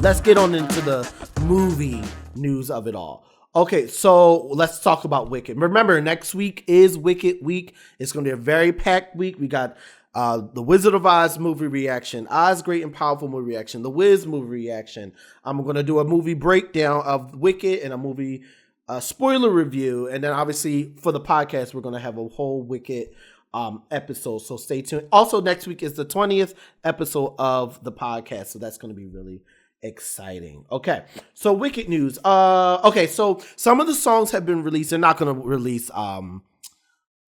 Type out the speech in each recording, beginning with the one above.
let's get on into the movie news of it all. Okay, so let's talk about Wicked. Remember, next week is Wicked week. It's going to be a very packed week. We got the Wizard of Oz movie reaction, Oz Great and Powerful movie reaction, the Wiz movie reaction. I'm going to do a movie breakdown of Wicked and a movie spoiler review. And then obviously for the podcast, we're going to have a whole Wicked episode. So stay tuned. Also, next week is the 20th episode of the podcast. So that's going to be really exciting. Okay, so Wicked news. Okay, so some of the songs have been released. They're not going to release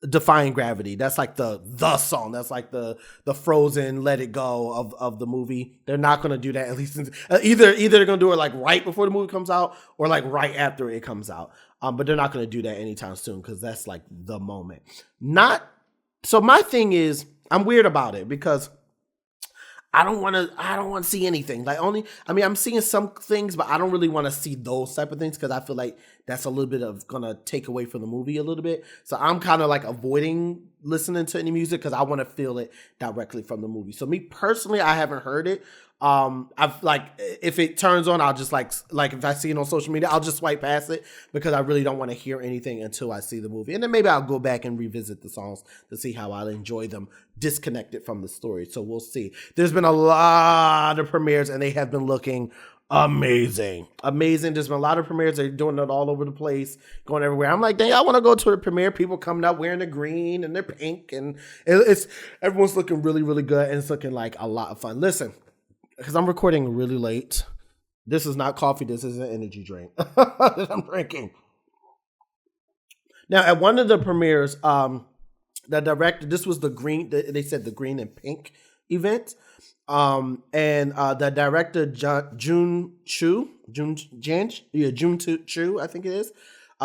Defying Gravity. That's like the song. That's like the Frozen Let It Go of the movie. They're not going to do that, at least either they're going to do it like right before the movie comes out or like right after it comes out. But they're not going to do that anytime soon because that's like the moment. So my thing is, I'm weird about it because I don't want to see anything. I'm seeing some things, but I don't really want to see those type of things because I feel like that's a little bit of gonna take away from the movie a little bit. So I'm kind of like avoiding listening to any music because I want to feel it directly from the movie. So me personally, I haven't heard it. I've like, if it turns on, I'll just like if I see it on social media, I'll just swipe past it because I really don't want to hear anything until I see the movie. And then maybe I'll go back and revisit the songs to see how I'll enjoy them disconnected from the story. So we'll see. There's been a lot of premieres and they have been looking amazing. There's been a lot of premieres. They're doing it all over the place, going everywhere. I'm like, dang, I want to go to the premiere. People coming out wearing the green and they're pink and everyone's looking really, really good. And it's looking like a lot of fun. Listen, because I'm recording really late. This is not coffee. This is an energy drink that I'm drinking. Now, at one of the premieres, the director, this was the green, they said the green and pink event. And the director, Jon Chu, I think it is.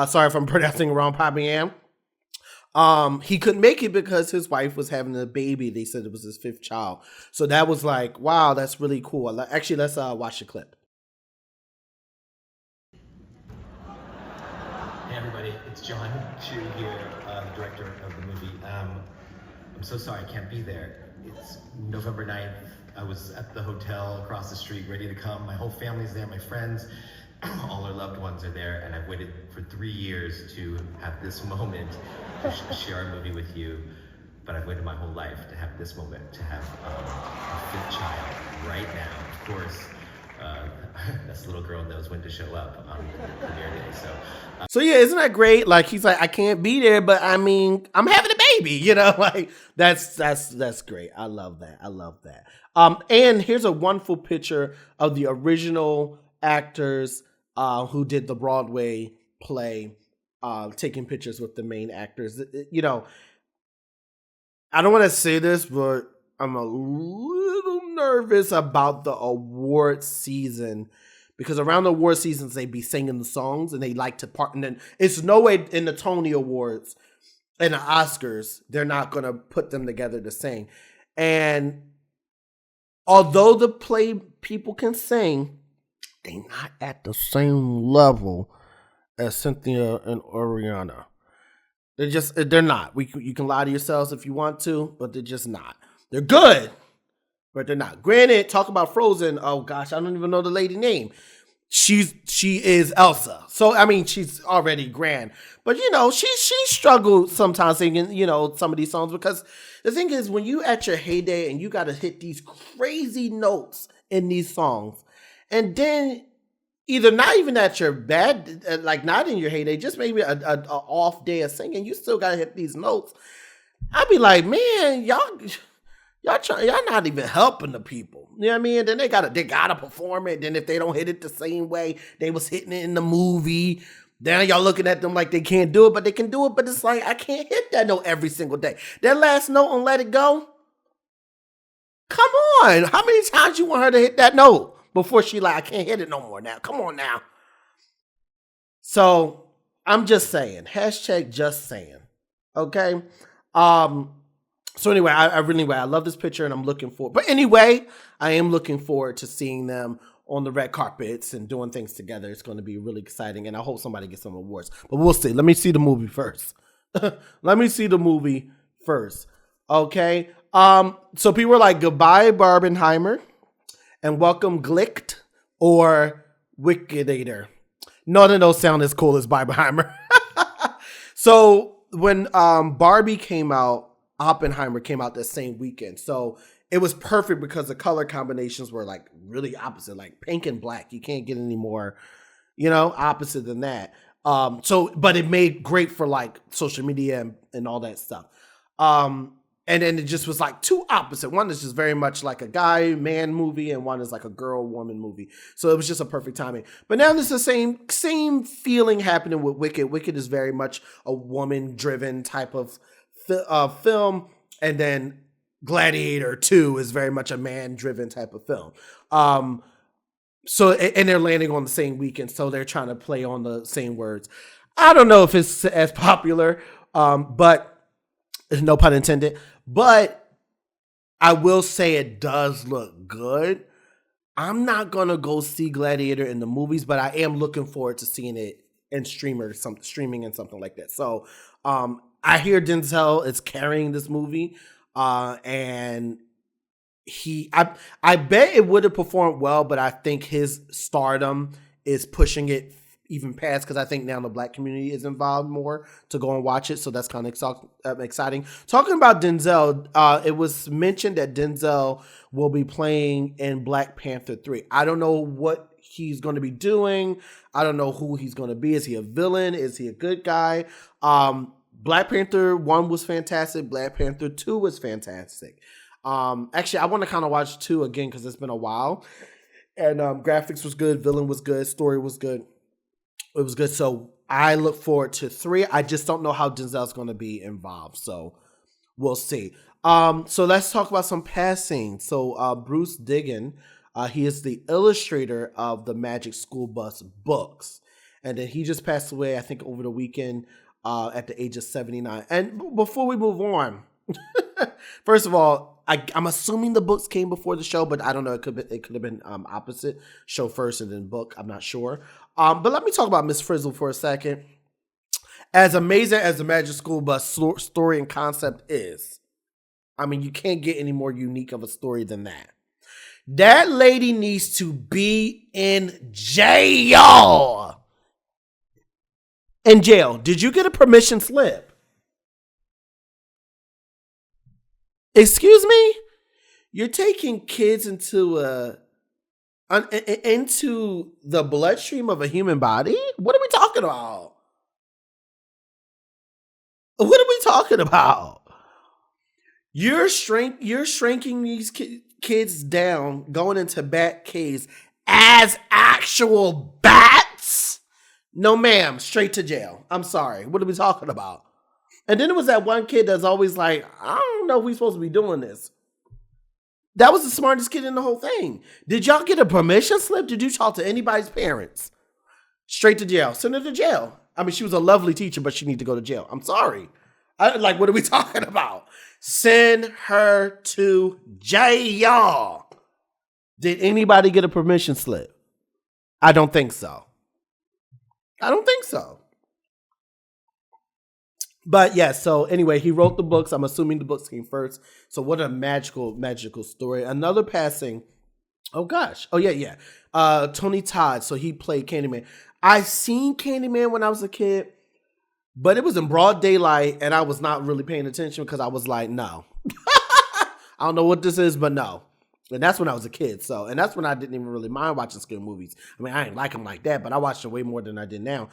Sorry if I'm pronouncing it wrong, Pac-Man. He couldn't make it because his wife was having a baby. They said it was his 5th child. So that was like, wow, that's really cool. Actually, let's watch the clip. Hey everybody, it's Jon Chu here, the director of the movie. I'm so sorry I can't be there. It's November 9th. I was at the hotel across the street ready to come. My whole family's there, my friends, all our loved ones are there, and I've waited for 3 years to have this moment to share a movie with you. But I've waited my whole life to have this moment, to have a 5th child right now. Of course, this little girl knows when to show up on the premiere day. So yeah, isn't that great? Like he's like, I can't be there, but I mean, I'm having a baby, you know, like that's great. I love that. And here's a wonderful picture of the original actors who did the Broadway play, taking pictures with the main actors. You know, I don't want to say this, but I'm a little nervous about the award season because around the award seasons, they be singing the songs and they like to part. And then it's no way in the Tony Awards and the Oscars, they're not going to put them together to sing. And although the play people can sing, they're not at the same level as Cynthia and Oriana. They're not. You can lie to yourselves if you want to, but they're just not. They're good, but they're not. Granted, talk about Frozen. Oh gosh, I don't even know the lady name. She is Elsa. So I mean, she's already grand. But you know, she struggled sometimes singing, you know, some of these songs because the thing is, when you at your heyday and you got to hit these crazy notes in these songs, and then either not even at your bad, like not in your heyday, just maybe a off day of singing, you still got to hit these notes. I'd be like, man, y'all not even helping the people. You know what I mean? Then they gotta perform it. Then if they don't hit it the same way they was hitting it in the movie, then y'all looking at them like they can't do it, but they can do it. But it's like, I can't hit that note every single day. That last note on Let It Go, come on. How many times you want her to hit that note before she like, I can't hit it no more now? Come on now. So I'm just saying, hashtag just saying. Okay. So anyway, I love this picture and I'm looking forward. But anyway, I am looking forward to seeing them on the red carpets and doing things together. It's going to be really exciting, and I hope somebody gets some awards. But we'll see. Let me see the movie first. Okay. So people were like, goodbye, Barbenheimer, and welcome, Glicked. or Wickiator. None of those sound as cool as Barbenheimer. So when Barbie came out, Oppenheimer came out that same weekend. So it was perfect because the color combinations were like really opposite, like pink and black. You can't get any more, opposite than that. But it made great for like social media and all that stuff. And then it just was like two opposite. One is just very much like a guy, man movie, and one is like a girl, woman movie. So it was just a perfect timing. But now there's the same feeling happening with Wicked. Wicked is very much a woman-driven type of film. And then Gladiator 2 is very much a man-driven type of film. And they're landing on the same weekend, so they're trying to play on the same words. I don't know if it's as popular, but no pun intended. But I will say it does look good. I'm not gonna go see Gladiator in the movies, but I am looking forward to seeing it in streaming and something like that. So I hear Denzel is carrying this movie, and I bet it would have performed well, but I think his stardom is pushing it even past, because I think now the Black community is involved more to go and watch it. So that's kind of exciting. Talking about Denzel, it was mentioned that Denzel will be playing in Black Panther 3. I don't know what he's going to be doing. I don't know who he's going to be. Is he a villain? Is he a good guy? Black Panther 1 was fantastic. Black Panther 2 was fantastic. Actually, I want to kind of watch 2 again because it's been a while. And graphics was good. Villain was good. Story was good. It was good. So I look forward to 3. I just don't know how Denzel's going to be involved. So we'll see. So let's talk about some passing. So Bruce Degen, he is the illustrator of the Magic School Bus books. And then he just passed away, I think, over the weekend at the age of 79. And before we move on, first of all, I'm assuming the books came before the show, but I don't know. It could have been opposite. Show first and then book. I'm not sure. But let me talk about Miss Frizzle for a second. As amazing as the Magic School Bus story and concept is, I mean, you can't get any more unique of a story than that. That lady needs to be in jail. In jail. Did you get a permission slip? Excuse me? You're taking kids into the bloodstream of a human body? What are we talking about? What are we talking about? You're shrinking these kids down, going into bat caves as actual bats? No, ma'am. Straight to jail. I'm sorry. What are we talking about? And then there was that one kid that's always like, I don't know if we're supposed to be doing this. That was the smartest kid in the whole thing. Did y'all get a permission slip? Did you talk to anybody's parents? Straight to jail. Send her to jail. I mean, she was a lovely teacher, but she need to go to jail. I'm sorry. What are we talking about? Send her to jail. Did anybody get a permission slip? I don't think so. But yeah, so anyway, he wrote the books. I'm assuming the books came first. So what a magical story. Another passing. Oh gosh. Oh yeah. Tony Todd. So he played Candyman. I seen Candyman when I was a kid, but it was in broad daylight and I was not really paying attention because I was like, no. I don't know what this is, but no. And that's when I was a kid. And that's when I didn't even really mind watching scary movies. I mean, I didn't like them like that, but I watched them way more than I do now.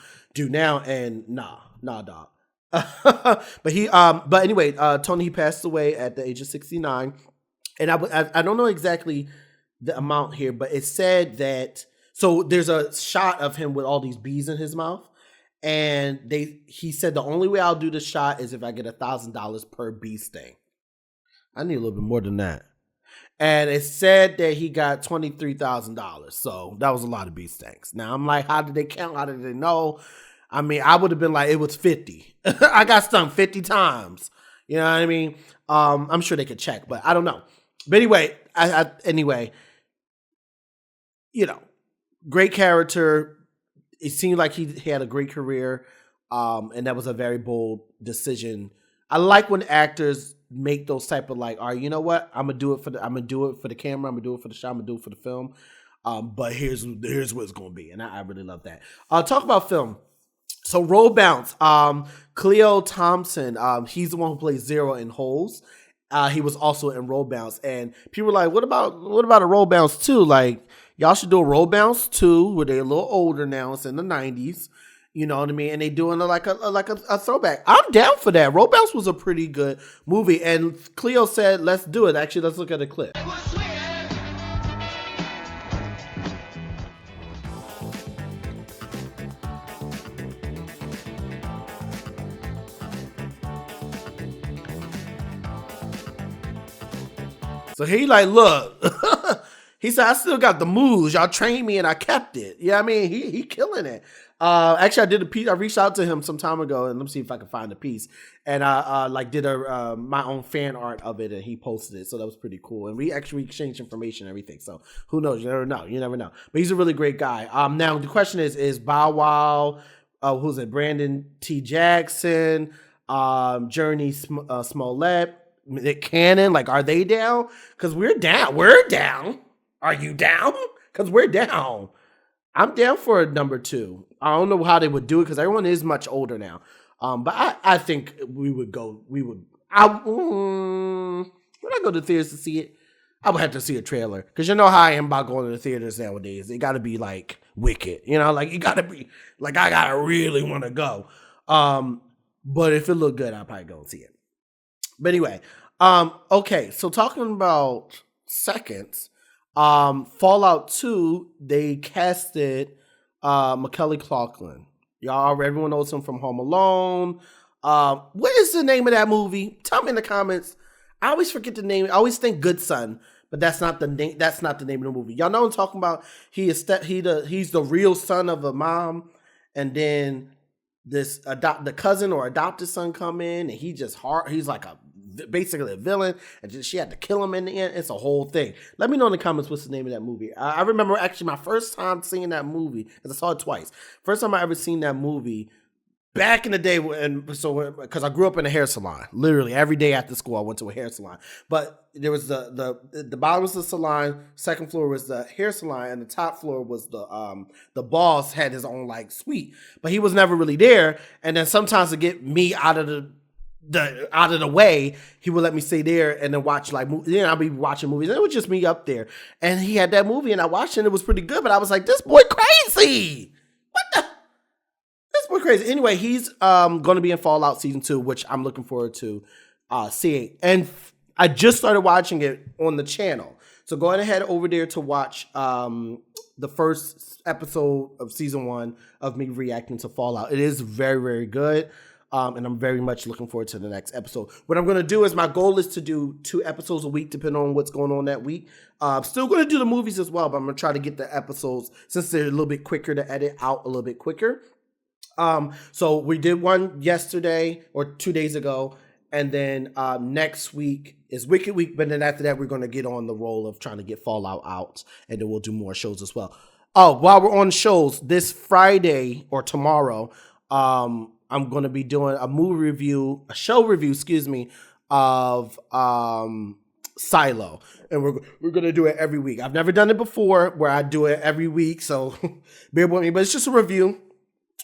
And nah, dog. But anyway, Tony, he passed away at the age of 69, and I don't know exactly the amount here, but it said that, so there's a shot of him with all these bees in his mouth, and he said the only way I'll do the shot is if I get $1,000 per bee sting. I need a little bit more than that. And it said that he got $23,000, so that was a lot of bee stings. Now I'm like, how did they count? How did they know? I mean, I would have been like, it was 50. I got stung 50 times. You know what I mean? I'm sure they could check, but I don't know. But anyway, anyway, great character. It seemed like he had a great career, and that was a very bold decision. I like when actors make those type of like, all right, you know what? I'm gonna do it for the camera. I'm gonna do it for the shot. I'm gonna do it for the film. But here's what it's gonna be, and I really love that. Talk about film. So Roll Bounce, Cleo Thompson, he's the one who plays Zero in Holes. He was also in Roll Bounce, and people were like, "What about a Roll Bounce 2? Like, y'all should do a Roll Bounce 2 where they're a little older now. It's in the 90s, you know what I mean? And they doing like a throwback. I'm down for that. Roll Bounce was a pretty good movie, and Cleo said, "Let's do it." Actually, let's look at a clip. So he like, look, he said, I still got the moves. Y'all trained me and I kept it. Yeah, I mean, he killing it. Actually, I did a piece. I reached out to him some time ago, and let me see if I can find the piece. And I did my own fan art of it, and he posted it. So that was pretty cool. And we actually exchanged information and everything. So who knows? You never know. You never know. But he's a really great guy. Now the question is Bow Wow, who's it? Brandon T. Jackson, Journey Smollett, Nick Cannon, like, are they down? Because we're down. We're down. Are you down? Because we're down. I'm down for a number 2. I don't know how they would do it because everyone is much older now. But I think we would go. Would I go to the theaters to see it? I would have to see a trailer because you know how I am about going to the theaters nowadays. It got to be like Wicked, you know, like it got to be like I gotta really want to go. But if it looked good, I'll probably go and see it. But anyway, okay, so talking about seconds, Fallout 2, they casted Macaulay Culkin. Everyone knows him from Home Alone. What is the name of that movie? Tell me in the comments. I always forget the name. I always think Good Son, but that's not the name. That's not the name of the movie. Y'all know what I'm talking about. He's the real son of a mom, and then the cousin or adopted son come in, and he's like basically a villain, and she had to kill him in the end. It's a whole thing. Let me know in the comments what's the name of that movie. I remember actually my first time seeing that movie, because I saw it twice. First time I ever seen that movie back in the day, because I grew up in a hair salon. Literally every day after school I went to a hair salon. But there was the bottom was the salon, second floor was the hair salon, and the top floor was the boss had his own like suite. But he was never really there. And then sometimes to get me out of the way, he would let me stay there and then watch like I'll be watching movies, and it was just me up there. And he had that movie, and I watched it, and it was pretty good. But I was like, this boy crazy. What the? This boy crazy. Anyway, he's going to be in Fallout Season 2, which I'm looking forward to seeing. And I just started watching it on the channel, so go ahead over there to watch the first episode of Season 1 of me reacting to Fallout. It is very, very good. And I'm very much looking forward to the next episode. What I'm going to do is my goal is to do 2 episodes a week, depending on what's going on that week. Still going to do the movies as well, but I'm going to try to get the episodes, since they're a little bit quicker to edit out a little bit quicker. So we did one yesterday or 2 days ago. And then next week is Wicked Week. But then after that, we're going to get on the roll of trying to get Fallout out. And then we'll do more shows as well. Oh, while we're on shows, this Friday or tomorrow, I'm going to be doing a show review, of Silo. And we're going to do it every week. I've never done it before where I do it every week, so bear with me. But it's just a review.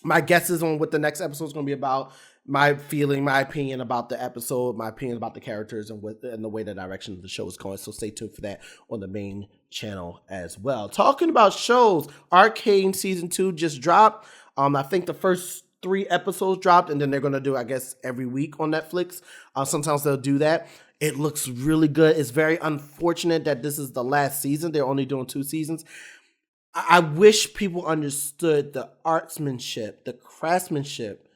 My guesses on what the next episode is going to be about, my feeling, my opinion about the episode, my opinion about the characters, and the way the direction of the show is going. So stay tuned for that on the main channel as well. Talking about shows, Arcane Season 2 just dropped. I think the first 3 episodes dropped, and then they're going to do, I guess, every week on Netflix. Sometimes they'll do that. It looks really good. It's very unfortunate that this is the last season. They're only doing 2 seasons. I wish people understood the artsmanship, the craftsmanship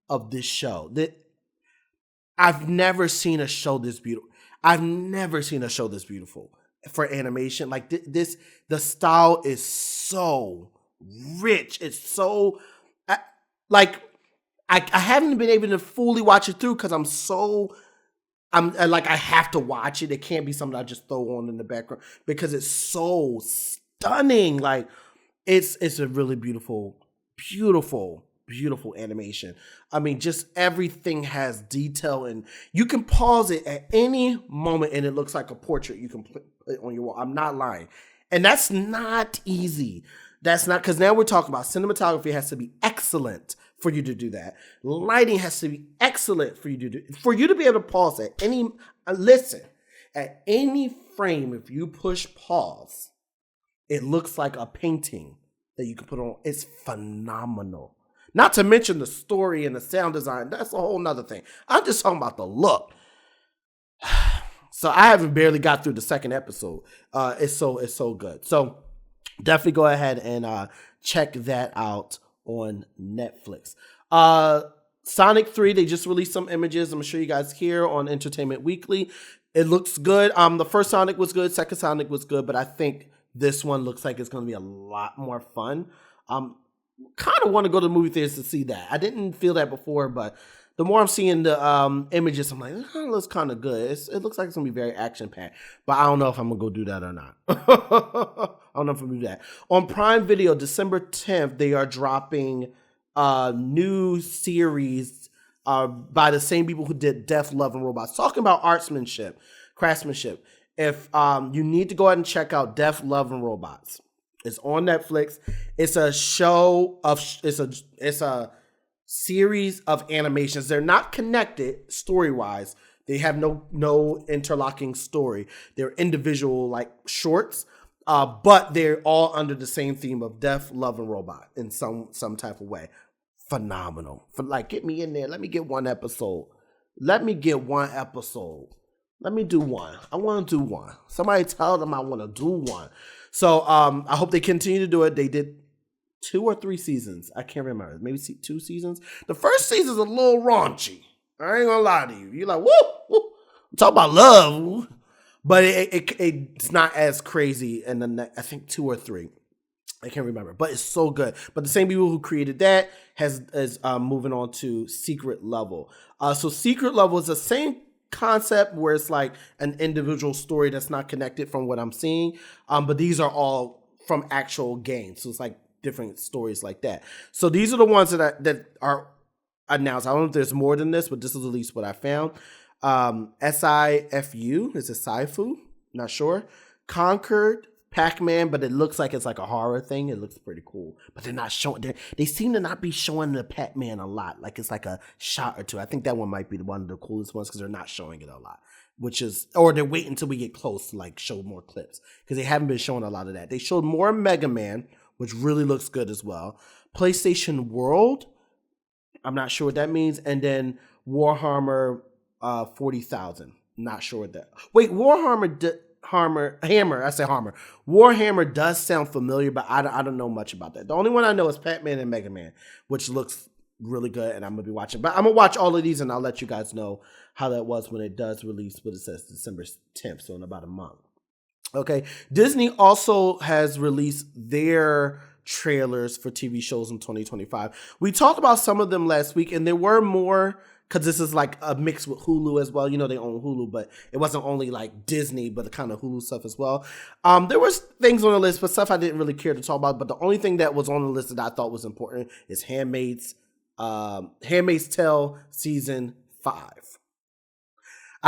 of this show. I've never seen a show this beautiful. I've never seen a show this beautiful for animation. Like this, the style is so rich. It's so... I haven't been able to fully watch it through because I have to watch it. It can't be something I just throw on in the background because it's so stunning. Like it's a really beautiful animation. I mean, just everything has detail, and you can pause it at any moment and it looks like a portrait you can put on your wall. I'm not lying. And that's not easy. That's not, because now we're talking about cinematography has to be excellent for you to do that. Lighting has to be excellent for you to do, for you to be able to pause at any, listen, at any frame, if you push pause, it looks like a painting that you can put on. It's phenomenal. Not to mention the story and the sound design. That's a whole nother thing. I'm just talking about the look. So I haven't barely got through the second episode. It's so good. So definitely go ahead and check that out on Netflix. Sonic 3, they just released some images. I'm gonna show you guys here on Entertainment Weekly. It looks good. The first Sonic was good, second Sonic was good, but I think this one looks like it's gonna be a lot more fun. Kind of want to go to the movie theaters to see that. I didn't feel that before, but the more I'm seeing the images, I'm like, it kind of looks kind of good. It looks like it's going to be very action-packed, but I don't know if I'm going to go do that or not. I don't know if I'm going to do that. On Prime Video, December 10th, they are dropping a new series by the same people who did Death, Love, and Robots, talking about craftsmanship. If you need to go ahead and check out Death, Love, and Robots. It's on Netflix. It's a show of, it's a series of animations. They're not connected story-wise. They have no interlocking story. They're individual like shorts, but they're all under the same theme of death, love, and robot in some type of way. Phenomenal. Get me in there. Let me get one episode. Let me do one. I want to do one. Somebody tell them I want to do one. So I hope they continue to do it. They did 2 or 3 seasons. I can't remember. Maybe 2 seasons. The first season's a little raunchy. I ain't gonna lie to you. You're like, woo, woo. Talk about love. But it's not as crazy. And then I think 2 or 3. I can't remember. But it's so good. But the same people who created that is moving on to Secret Level. So Secret Level is the same concept where it's like an individual story that's not connected from what I'm seeing. But these are all from actual games. So it's like different stories like that. So these are the ones that are announced. I don't know if there's more than this, but this is at least what I found. SIFU, is it Sci-Fu? Not sure. Conquered, Pac-Man, but it looks like it's like a horror thing. It looks pretty cool, but they're not showing. They seem to not be showing the Pac-Man a lot. Like it's like a shot or two. I think that one might be one of the coolest ones because they're not showing it a lot. Or they're waiting until we get close to like show more clips because they haven't been showing a lot of that. They showed more Mega Man, which really looks good as well. PlayStation World, I'm not sure what that means. And then Warhammer 40,000. Not sure what that. Wait, Hammer. I say Hammer. Warhammer does sound familiar, but I don't know much about that. The only one I know is Pac-Man and Mega Man, which looks really good, and I'm going to be watching. But I'm going to watch all of these, and I'll let you guys know how that was when it does release, what it says, December 10th, so in about a month. Okay, Disney also has released their trailers for TV shows in 2025. We talked about some of them last week, and there were more because this is like a mix with Hulu as well. You know, they own Hulu, but it wasn't only like Disney, but the kind of Hulu stuff as well. There was things on the list, but stuff I didn't really care to talk about. But the only thing that was on the list that I thought was important is Handmaid's Tale Season 5.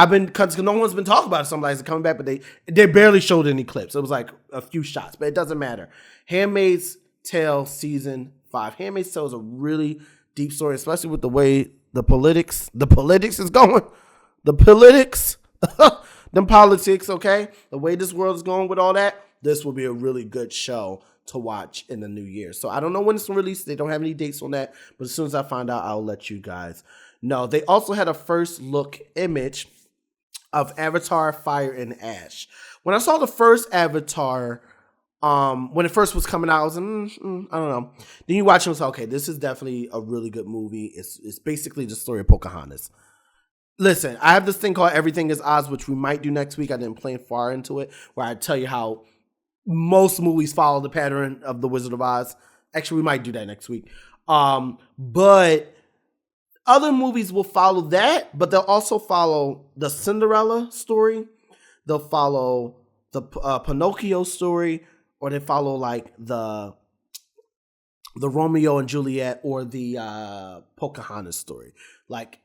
Because no one's been talking about it. Some guys are coming back, but they barely showed any clips. It was like a few shots, but it doesn't matter. Handmaid's Tale Season 5. Handmaid's Tale is a really deep story, especially with the way the politics is going. The politics, okay? The way this world is going with all that, this will be a really good show to watch in the new year. So I don't know when it's released. They don't have any dates on that, but as soon as I find out, I'll let you guys know. They also had a first look image of Avatar Fire and Ash. When I saw the first Avatar, when it first was coming out, I was like, I don't know. Then you watch it and was like, okay, this is definitely a really good movie. It's basically the story of Pocahontas. Listen, I have this thing called Everything is Oz, which we might do next week. I didn't plan far into it, where I tell you how most movies follow the pattern of The Wizard of Oz. Actually, we might do that next week. But other movies will follow that, but they'll also follow the Cinderella story. They'll follow the Pinocchio story, or they follow like the Romeo and Juliet or the Pocahontas story. Like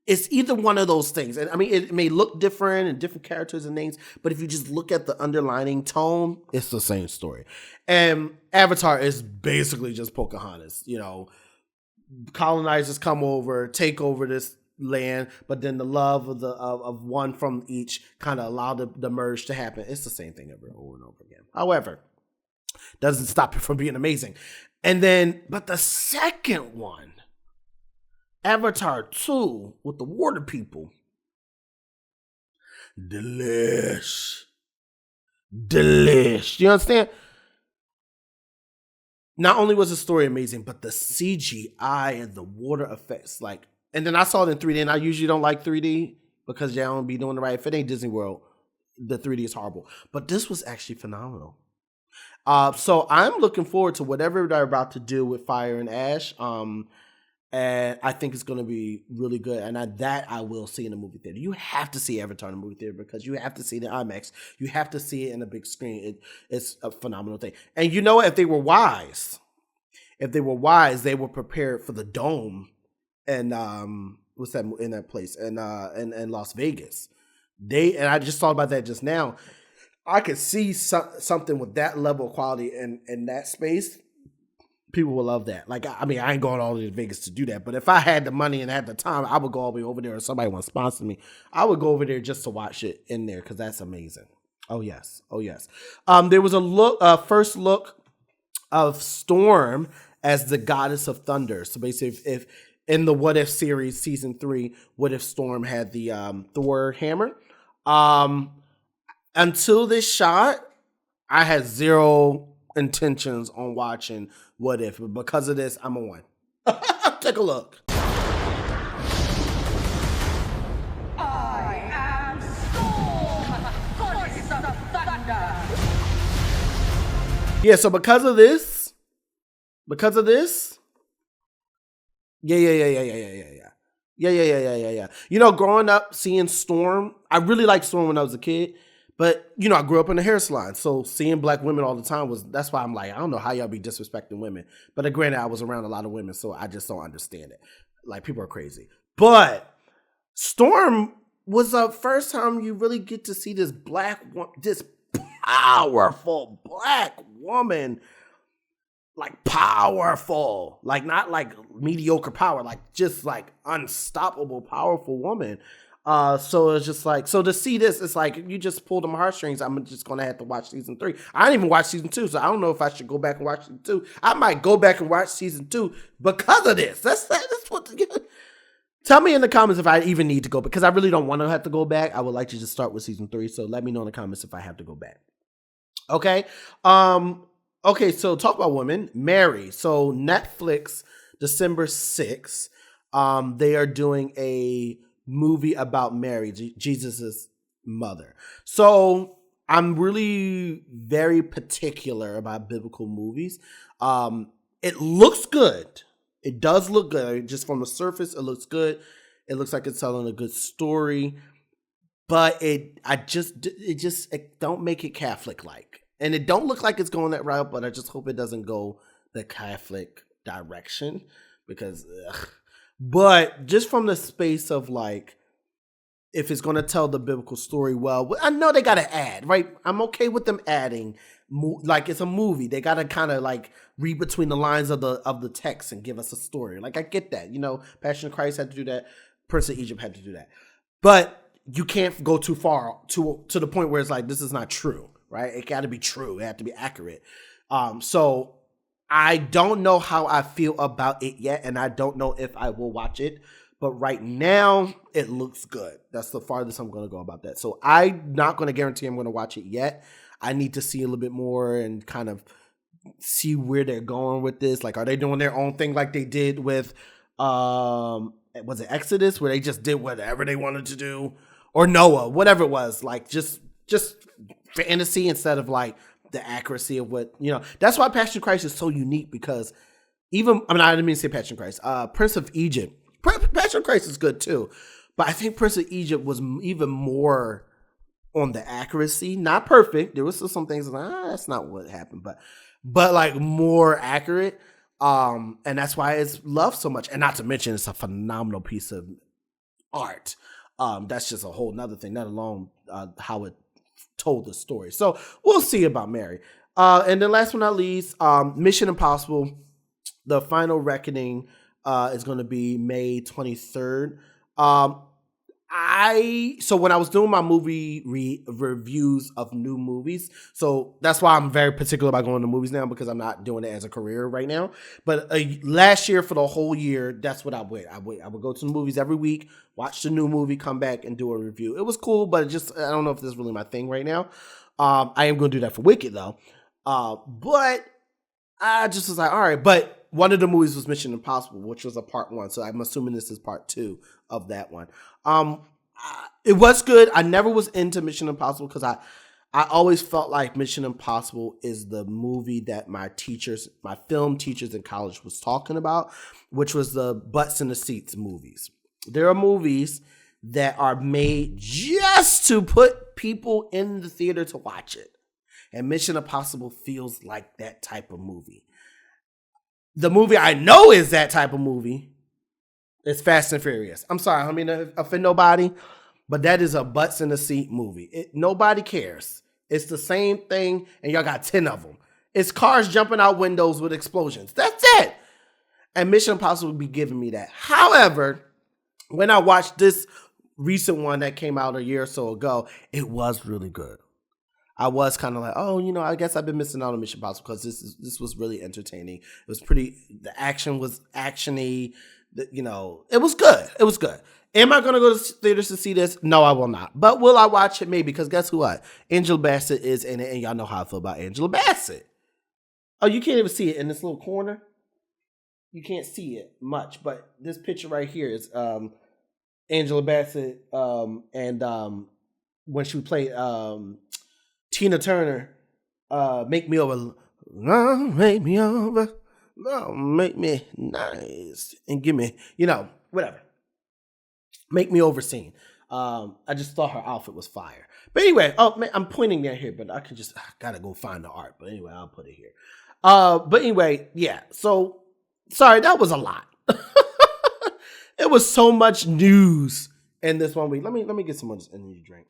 It's either one of those things. And I mean, it may look different and different characters and names, but if you just look at the underlining tone, it's the same story. And Avatar is basically just Pocahontas. You know, colonizers come over, take over this land, but then the love of one from each kind of allow the merge to happen. It's the same thing over and over again. However, doesn't stop it from being amazing. And then, but the second one, Avatar 2 with the water people. Delish. You understand? Not only was the story amazing, but the CGI and the water effects. Like, and then I saw it in 3D, and I usually don't like 3D because y'all don't be doing the right. If it ain't Disney World, the 3D is horrible. But this was actually phenomenal. So I'm looking forward to whatever they're about to do with Fire and Ash. And I think it's going to be really good. And I will see in the movie theater. You have to see Avatar in the movie theater because you have to see the IMAX. You have to see it in a big screen. It's a phenomenal thing. And you know what? If they were wise, they were prepared for the dome and what's that in that place and Las Vegas. And I just thought about that just now. I could see something with that level of quality in that space. People will love that. Like, I mean, I ain't going all the way to Vegas to do that, but if I had the money and had the time, I would go all the way over there, or somebody want to sponsor me, I would go over there just to watch it in there because that's amazing. Oh yes. There was a first look of Storm as the goddess of thunder. So basically, if in the What If series, season 3, What If Storm had the Thor hammer? Until this shot, I had zero intentions on watching What If, but because of this, I'm a one. Take a look. I am Storm, goddess of thunder. Yeah, so because of this, yeah. You know, growing up seeing Storm, I really liked Storm when I was a kid. But, you know, I grew up in a hair salon, so seeing black women all the time that's why I'm like, I don't know how y'all be disrespecting women. But granted, I was around a lot of women, so I just don't understand it. Like, people are crazy. But Storm was the first time you really get to see this powerful black woman. Like, powerful. Like, not like mediocre power, like just like unstoppable, powerful woman. So it's just like, so to see this, it's like you just pulled them heartstrings. I'm just gonna have to watch season 3. I didn't even watch season 2, so I don't know if I should go back and watch season 2. I might go back and watch season 2 because of this. That's what. Tell me in the comments if I even need to go, because I really don't want to have to go back. I would like to just start with season 3. So let me know in the comments if I have to go back. Okay. Okay. So talk about women. Mary. So Netflix, December 6th. They are doing a movie about Mary, Jesus's mother. So I'm really very particular about biblical movies. It looks good. It does look good. Just from the surface, it looks good. It looks like it's telling a good story, but it don't make it Catholic-like. And it don't look like it's going that route, but I just hope it doesn't go the Catholic direction because But just from the space of like, if it's going to tell the biblical story well, I know they got to add, right? I'm okay with them adding, like it's a movie. They got to kind of like read between the lines of the text and give us a story. Like I get that, you know, Passion of Christ had to do that. Prince of Egypt had to do that. But you can't go too far to the point where it's like, this is not true, right? It got to be true. It had to be accurate. So I don't know how I feel about it yet, and I don't know if I will watch it. But right now, it looks good. That's the farthest I'm going to go about that. So I'm not going to guarantee I'm going to watch it yet. I need to see a little bit more and kind of see where they're going with this. Like, are they doing their own thing like they did with, was it Exodus, where they just did whatever they wanted to do? Or Noah, whatever it was. Like, just fantasy instead of, like, the accuracy of what, you know. That's why Passion of Christ is so unique because I didn't mean to say Passion of Christ. Prince of Egypt. Passion of Christ is good too. But I think Prince of Egypt was even more on the accuracy. Not perfect. There was still some things like, that's not what happened. But like more accurate. And that's why it's loved so much. And not to mention, it's a phenomenal piece of art. That's just a whole nother thing, let alone how it told the story. So we'll see about Mary. And then last but not least, Mission Impossible, The Final Reckoning is going to be May 23rd. So when I was doing my movie reviews of new movies, so that's why I'm very particular about going to movies now, because I'm not doing it as a career right now. But last year, for the whole year, that's what I would. I would go to the movies every week, watch the new movie, come back and do a review. It was cool, but I don't know if this is really my thing right now. I am going to do that for Wicked though. But I just was like, all right. But one of the movies was Mission Impossible, which was a part 1. So I'm assuming this is part 2 of that one. It was good. I never was into Mission Impossible because I always felt like Mission Impossible is the movie that my film teachers in college was talking about, which was the butts in the seats movies. There are movies that are made just to put people in the theater to watch it. And Mission Impossible feels like that type of movie. The movie I know is that type of movie is Fast and Furious. I'm sorry, I don't mean to offend nobody, but that is a butts in the seat movie. Nobody cares. It's the same thing, and y'all got 10 of them. It's cars jumping out windows with explosions. That's it. And Mission Impossible would be giving me that. However, when I watched this recent one that came out a year or so ago, it was really good. I was kind of like, oh, I guess I've been missing out on Mission Impossible because this was really entertaining. It was the action was actiony. It was good. It was good. Am I going to go to theaters to see this? No, I will not. But will I watch it? Maybe, because guess what? Angela Bassett is in it, and y'all know how I feel about Angela Bassett. Oh, you can't even see it in this little corner? You can't see it much, but this picture right here is Angela Bassett and when she played Tina Turner, Make Me Over, make me over, make me nice, and give me, whatever. Make me over scene. I just thought her outfit was fire. But anyway, I'm pointing there here, but I gotta go find the art. But anyway, I'll put it here. But anyway, yeah. So, sorry, that was a lot. It was so much news in this one week. Let me get some of this energy drink.